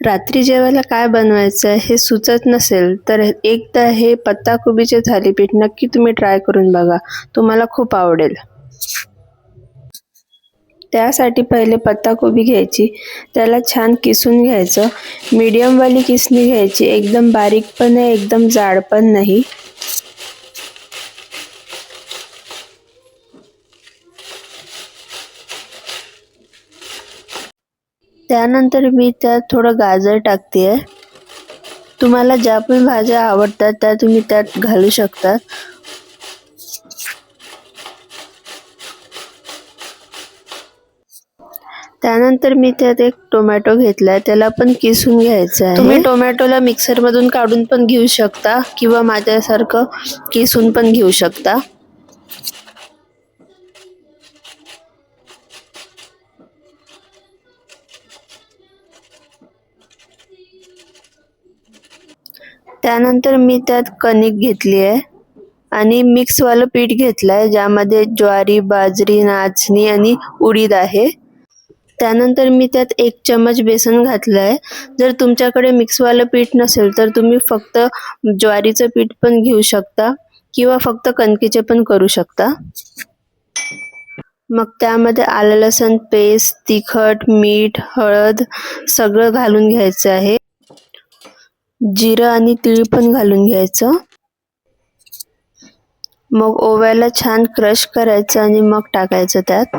रात्री जेवायला काय बनवायचं हे सुचत नसेल तर एकदा हे पत्ताकोबीचे थालीपीठ नक्की तुम्ही ट्राय करून बघा. तुम्हाला खूप आवडेल. त्यासाठी पहिले पत्ताकोबी घ्यायची, त्याला छान किसून घ्यायचं. मीडियमवाली किसणी घ्यायची, एकदम बारीक पण नाही, एकदम जाड पण नाही. त्यानंतर मी त्यात थोडं गाजर टाकते. तुम्हाला ज्या पण भाज्या आवडतात त्या तुम्ही त्यात घालू शकता. त्यानंतर मी त्यात एक टोमॅटो घेतलाय, त्याला पण किसून घ्यायचं आहे. तुम्ही टोमॅटोला मिक्सर मधून काढून पण घेऊ शकता किंवा माझ्यासारखं किसून पण घेऊ शकता. त्यानंतर मी त्यात कणिक घेतली आहे आणि मिक्सवालं पीठ घेतलंय, ज्यामध्ये ज्वारी, बाजरी, नाचणी आणि उडीद आहे. त्यानंतर मी त्यात 1 चमच बेसन घातलंय. जर तुमच्याकडे मिक्सवालं पीठ नसेल तर तुम्ही फक्त ज्वारीचं पीठ पण घेऊ शकता किंवा फक्त कणकेचे पण करू शकता. मग त्यामध्ये आलं लसूण पेस्ट, तिखट, मीठ, हळद सगळं घालून घ्यायचं आहे. जिरं आणि तीळ पण घालून घ्यायचं. मग ओव्याला छान क्रश करायचं आणि मग टाकायचं त्यात.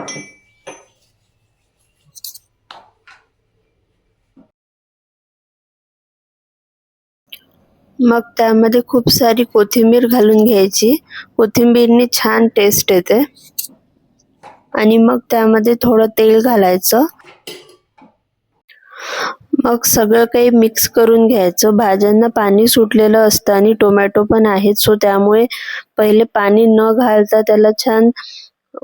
मग त्यामध्ये खूप सारी कोथिंबीर घालून घ्यायची. कोथिंबीरने छान टेस्ट येते. आणि मग त्यामध्ये थोडं तेल घालायचं. मग सगळं काही मिक्स करून घ्यायचं. भाज्यांना पाणी सुटलेलं असतं आणि टोमॅटो पण आहेत, सो त्यामुळे पहिले पाणी न घालता त्याला छान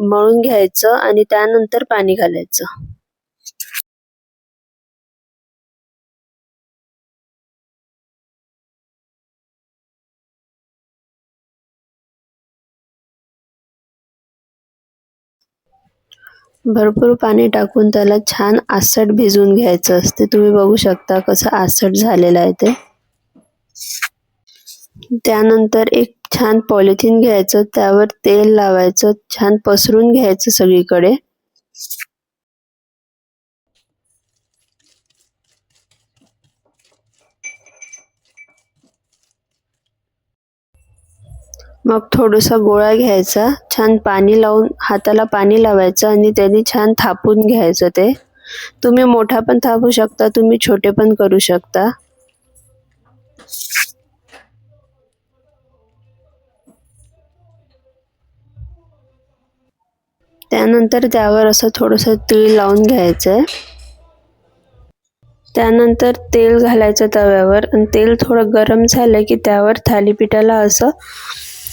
मळून घ्यायचं आणि त्यानंतर पाणी घालायचं. भरपूर पाणी टाकून त्याला छान आसट भिजवून घ्यायचं असते. तुम्ही बघू शकता कसं आसट झालेलं आहे ते. त्यानंतर एक छान पॉलिथिन घ्यायचं, त्यावर तेल लावायचं, छान पसरून घ्यायचं सगळीकडे. मग थोडासा गोळा घ्यायचा, छान पाणी लावून हाताला पाणी लावायचं आणि त्याने छान थापून घ्यायचं ते. तुम्ही मोठा पण थापू शकता, तुम्ही छोटे पण करू शकता. त्यानंतर त्यावर असं थोडंसं तीळ लावून घ्यायचं. त्यानंतर तेल घालायचं तव्यावर आणि तेल थोडं गरम झालं की त्यावर थालीपीठाला असं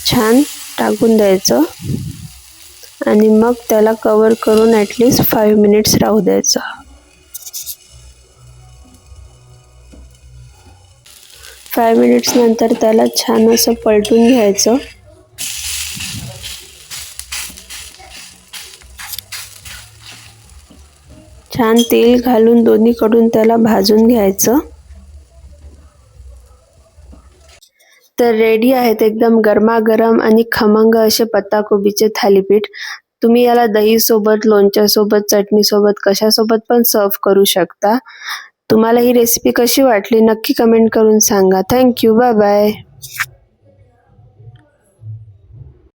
छान टाकून द्यायचं आणि मग त्याला कव्हर करून ॲटलिस्ट 5 मिनिट्स राहू द्यायचं. 5 मिनिट्स नंतर त्याला छान असं पलटून घ्यायचं. छान तेल घालून दोन्हीकडून त्याला भाजून घ्यायचं. तर रेडी आहेत एकदम गरमागरम आणि खमंग असे पत्ताकोबीचे थालीपीठ. तुम्ही याला दही सोबत, लोणच्या सोबत, चटणी सोबत, कशासोबत पण सर्व करू शकता. तुम्हाला ही रेसिपी कशी वाटली नक्की कमेंट करून सांगा. थँक्यू. Bye bye.